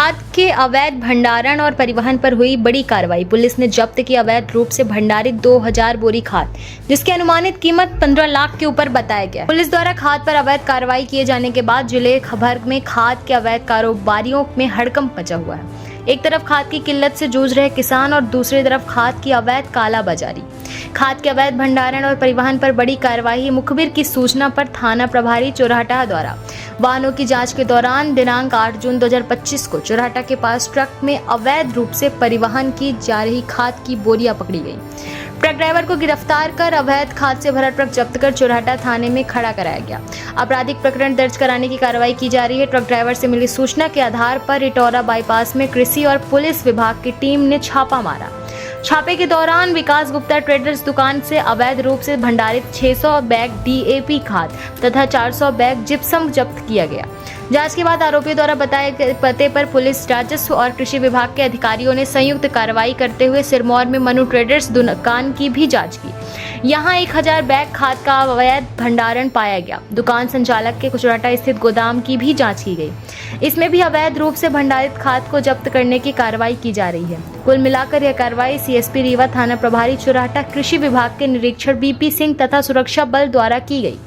खाद के अवैध भंडारण और परिवहन पर हुई बड़ी कार्रवाई। पुलिस ने जब्त की अवैध रूप से भंडारित 2000 बोरी खाद, जिसकी अनुमानित कीमत 15 लाख के ऊपर बताया गया। पुलिस द्वारा खाद पर अवैध कार्रवाई किए जाने के बाद जिले भर में खाद के अवैध कारोबारियों में हड़कंप मचा हुआ है। एक तरफ खाद की किल्लत से जूझ रहे किसान और दूसरी तरफ खाद की अवैध कालाबाजारी। खाद के अवैध भंडारण और परिवहन पर बड़ी कार्रवाई। मुखबिर की सूचना पर थाना प्रभारी चोरहटा द्वारा वाहनों की जांच के दौरान दिनांक 8 जून 2025 को चोरहटा के पास ट्रक में अवैध रूप से परिवहन की जा रही खाद की बोरियां पकड़ी गई। ट्रक ड्राइवर को गिरफ्तार कर अवैध खाद से भरा ट्रक जब्त कर चोरहटा थाने में खड़ा कराया गया। आपराधिक प्रकरण दर्ज कराने की कार्रवाई की जा रही है। ट्रक ड्राइवर से मिली सूचना के आधार पर इटौरा बाईपास में कृषि और पुलिस विभाग की टीम ने छापा मारा। छापे के दौरान विकास गुप्ता ट्रेडर्स दुकान से अवैध रूप से भंडारित 600 बैग डीएपी खाद तथा 400 बैग जिप्सम जब्त किया गया। जांच के बाद आरोपियों द्वारा बताए गए पते पर पुलिस, राजस्व और कृषि विभाग के अधिकारियों ने संयुक्त कार्रवाई करते हुए सिरमौर में मनु ट्रेडर्स दुकान की भी जांच की। यहां 1000 बैग खाद का अवैध भंडारण पाया गया। दुकान संचालक के चोरहटा स्थित गोदाम की भी जांच की गई। इसमें भी अवैध रूप से भंडारित खाद को जब्त करने की कार्रवाई की जा रही है। कुल मिलाकर यह कार्रवाई सीएसपी रीवा, थाना प्रभारी चोरहटा, कृषि विभाग के निरीक्षक बीपी सिंह तथा सुरक्षा बल द्वारा की गई।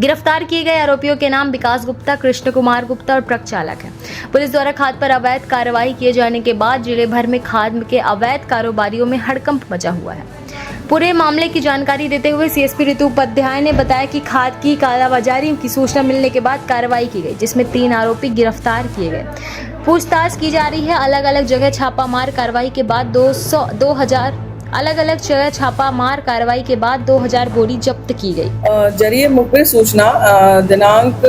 गिरफ्तार किए गए आरोपियों के नाम विकास गुप्ता, कृष्ण कुमार गुप्ता और ट्रक चालक है। पुलिस द्वारा खाद पर अवैध कार्रवाई किए जाने के बाद जिले भर में खाद के अवैध कारोबारियों में हड़कंप मचा हुआ है। पूरे मामले की जानकारी देते हुए सीएसपी ऋतु उपाध्याय ने बताया कि खाद की कालाबाजारी की सूचना मिलने के बाद कार्रवाई की गई, जिसमें 3 आरोपी गिरफ्तार किए गए। पूछताछ की जा रही है। अलग अलग जगह छापामार कार्रवाई के बाद 2000 बोरी जब्त की गई। जरिए मुखबिर सूचना दिनांक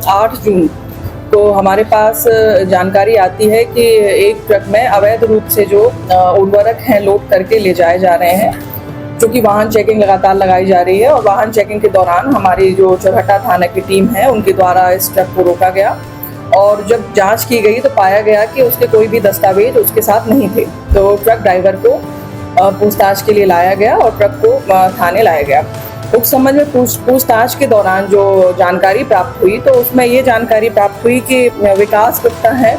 8 जून को हमारे पास जानकारी आती है कि एक ट्रक में अवैध रूप से जो उर्वरक हैं लोड करके ले जाए जा रहे हैं, क्योंकि वाहन चेकिंग लगातार लगाई जा रही है। और वाहन चेकिंग के दौरान हमारी जो चोरहटा थाना की टीम है उनके द्वारा इस ट्रक को रोका गया और जब जांच की गई तो पाया गया कि उसके कोई भी दस्तावेज उसके साथ नहीं थे। तो ट्रक ड्राइवर को पूछताछ के लिए लाया गया और ट्रक को थाने लाया गया। उस संबंध में पूछताछ के दौरान जो जानकारी प्राप्त हुई तो उसमें ये जानकारी प्राप्त हुई कि विकास गुप्ता है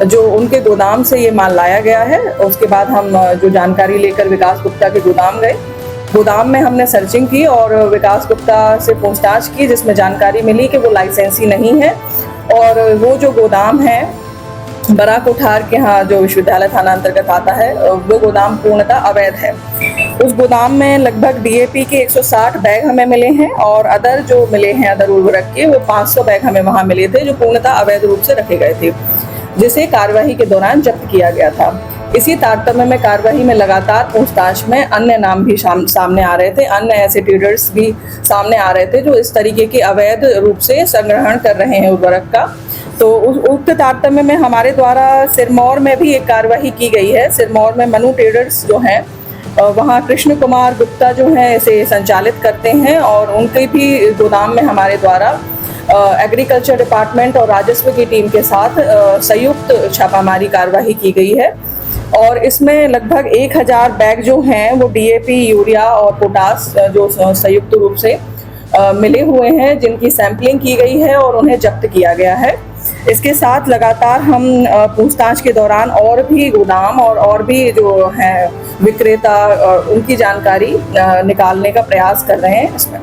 जो उनके गोदाम से ये माल लाया गया है। उसके बाद हम जो जानकारी लेकर विकास गुप्ता के गोदाम गए। गोदाम में हमने सर्चिंग की और विकास गुप्ता से पूछताछ की, जिसमें जानकारी मिली कि वो लाइसेंसी नहीं है और वो जो गोदाम है बड़ा कोठार के यहाँ जो विश्वविद्यालय थाना अंतर्गत आता है, वो गोदाम पूर्णतः अवैध है। उस गोदाम में लगभग डीएपी के 160 बैग हमें मिले हैं और अदर जो मिले हैं अदर उर्वरक के वो 500 बैग हमें वहाँ मिले थे, जो पूर्णतः अवैध रूप से रखे गए थे, जिसे कार्यवाही के दौरान जब्त किया गया था। इसी तारतम्य में कार्यवाही में लगातार पूछताछ में अन्य नाम भी सामने आ रहे थे, अन्य ऐसे ट्रेडर्स भी सामने आ रहे थे जो इस तरीके के अवैध रूप से संग्रहण कर रहे हैं उर्वरक का। तो उक्त तारतम्य में हमारे द्वारा सिरमौर में भी एक कार्रवाई की गई है। सिरमौर में मनु ट्रेडर्स जो हैं वहाँ कृष्ण कुमार गुप्ता जो हैं इसे संचालित करते हैं और उनके भी गोदाम में हमारे द्वारा एग्रीकल्चर डिपार्टमेंट और राजस्व की टीम के साथ संयुक्त छापामारी कार्रवाई की गई है। और इसमें लगभग 1000 बैग जो हैं वो डीएपी, यूरिया और पोटास जो संयुक्त रूप से मिले हुए हैं, जिनकी सैंपलिंग की गई है और उन्हें जब्त किया गया है। इसके साथ लगातार हम पूछताछ के दौरान और भी गोदाम और भी जो हैं विक्रेता उनकी जानकारी निकालने का प्रयास कर रहे हैं। इसमें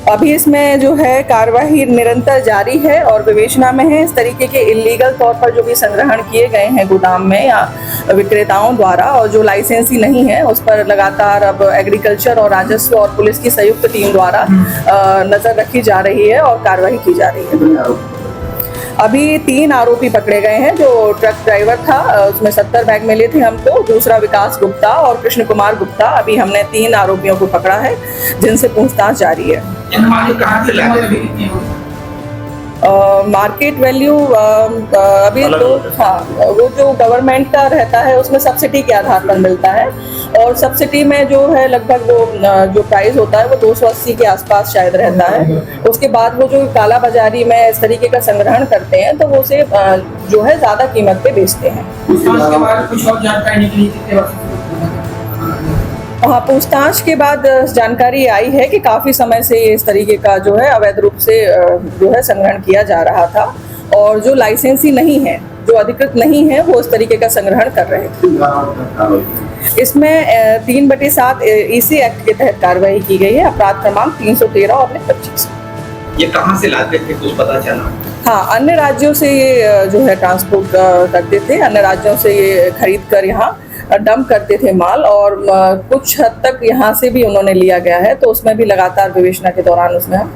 अभी इसमें जो है कार्यवाही निरंतर जारी है और विवेचना में है। इस तरीके के इलीगल तौर पर जो भी संग्रहण किए गए हैं गोदाम में या विक्रेताओं द्वारा और जो लाइसेंसी नहीं है, उस पर लगातार अब एग्रीकल्चर और राजस्व और पुलिस की संयुक्त टीम द्वारा नजर रखी जा रही है और कार्रवाई की जा रही है। अभी 3 आरोपी पकड़े गए हैं। जो ट्रक ड्राइवर था उसमें 70 बैग मिले थे हमको, दूसरा विकास गुप्ता और कृष्ण कुमार गुप्ता। अभी हमने 3 आरोपियों को पकड़ा है जिनसे पूछताछ जारी है। मार्केट वैल्यू अभी तो वो जो गवर्नमेंट का रहता है उसमें सब्सिडी के आधार पर मिलता है और सब्सिडी में जो है लगभग वो जो प्राइस होता है वो 280 के आसपास शायद रहता है। उसके बाद वो जो काला बाजारी में इस तरीके का संग्रहण करते हैं तो वो उसे जो है ज़्यादा कीमत पे बेचते हैं। हाँ, पूछताछ के बाद जानकारी आई है कि काफ़ी समय से इस तरीके का जो है अवैध रूप से जो है संग्रहण किया जा रहा था और जो लाइसेंसी नहीं है, जो अधिकृत नहीं है, वो इस तरीके का संग्रहण कर रहे थे। इसमें 3/7 EC एक्ट के तहत कार्रवाई की गई है, अपराध क्रमांक 313 और 25। ये कहाँ से लाते थे, कुछ पता चला? हाँ, अन्य राज्यों से ये जो है ट्रांसपोर्ट करते थे, अन्य राज्यों से ये खरीद कर यहाँ डंप करते थे माल, और कुछ हद तक यहाँ से भी उन्होंने लिया गया है, तो उसमें भी लगातार विवेचना के दौरान उसमें हम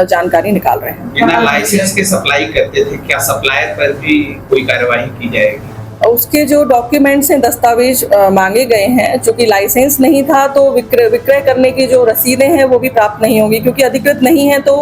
जानकारी निकाल रहे हैं। बिना लाइसेंस के सप्लाई करते थे, क्या सप्लायर पर भी कोई कार्यवाही की जाएगी? उसके जो डॉक्यूमेंट्स हैं, दस्तावेज मांगे गए हैं, चूंकि लाइसेंस नहीं था तो विक्रय करने की जो रसीदें हैं वो भी प्राप्त नहीं होंगी, क्योंकि अधिकृत नहीं है तो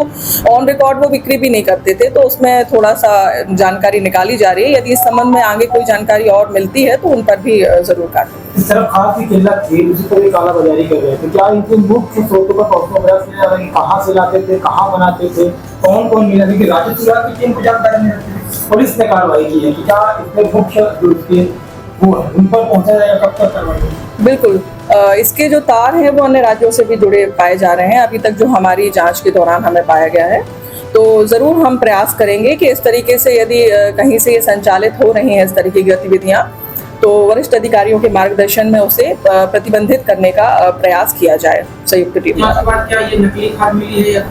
ऑन रिकॉर्ड वो बिक्री भी नहीं करते थे, तो उसमें थोड़ा सा जानकारी निकाली जा रही है। यदि इस संबंध में आगे कोई जानकारी और मिलती है तो उन पर भी जरूर कार्रवाई। इस तरफ खाद की किल्लत थी, उसी तरह कालाबाजारी कर रहे थे, क्या इनके मुख्य स्रोतों पर पहुंचने, कहाँ से लाते थे, कहाँ बनाते थे, कौन कौन मिला? देखिए राजस्व विभाग की टीम को जानकारी नहीं रहती, पुलिस ने कार्रवाई की है कि क्या इसमें मुख्य जो इसके वो है उन पर पहुंचा जाएगा, कब तक कार्रवाई होगी? बिल्कुल, इसके जो तार हैं वो अन्य राज्यों से भी जुड़े पाए जा रहे हैं, अभी तक जो हमारी जांच के दौरान हमें पाया गया है। तो ज़रूर हम प्रयास करेंगे कि इस तरीके से यदि कहीं से ये संचालित हो रही हैं इस तरीके की गतिविधियां, तो वरिष्ठ अधिकारियों के मार्गदर्शन में उसे प्रतिबंधित करने का प्रयास किया जाए संयुक्त टीम द्वारा। क्या ये नकली खाद मिली है या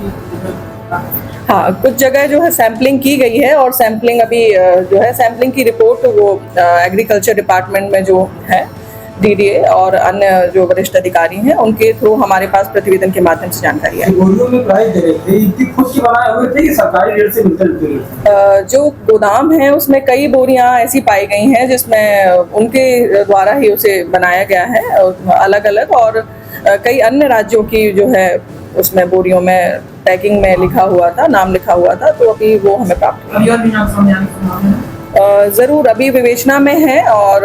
हाँ, कुछ जगह जो है सैंपलिंग की गई है, और सैंपलिंग अभी जो है सैंपलिंग की रिपोर्ट वो एग्रीकल्चर डिपार्टमेंट में जो है DDA और अन्य जो वरिष्ठ अधिकारी हैं उनके थ्रू हमारे पास प्रतिवेदन के माध्यम से जानकारी आई। बोरियों में प्राइस दे रहे थे, इनकी खुद की बनाए हुए थे कि सरकारी रेट से मिलते जुलते? जो गोदाम है उसमें कई बोरियां ऐसी पाई गई हैं जिसमें उनके द्वारा ही उसे बनाया गया है अलग अलग, और कई अन्य राज्यों की जो है उसमें बोरियों में पैकिंग में लिखा हुआ था, नाम लिखा हुआ था, तो अभी वो हमें प्राप्त हुआ। अभी और भी नाम सामने आने की संभावना है? जरूर अभी विवेचना में है, और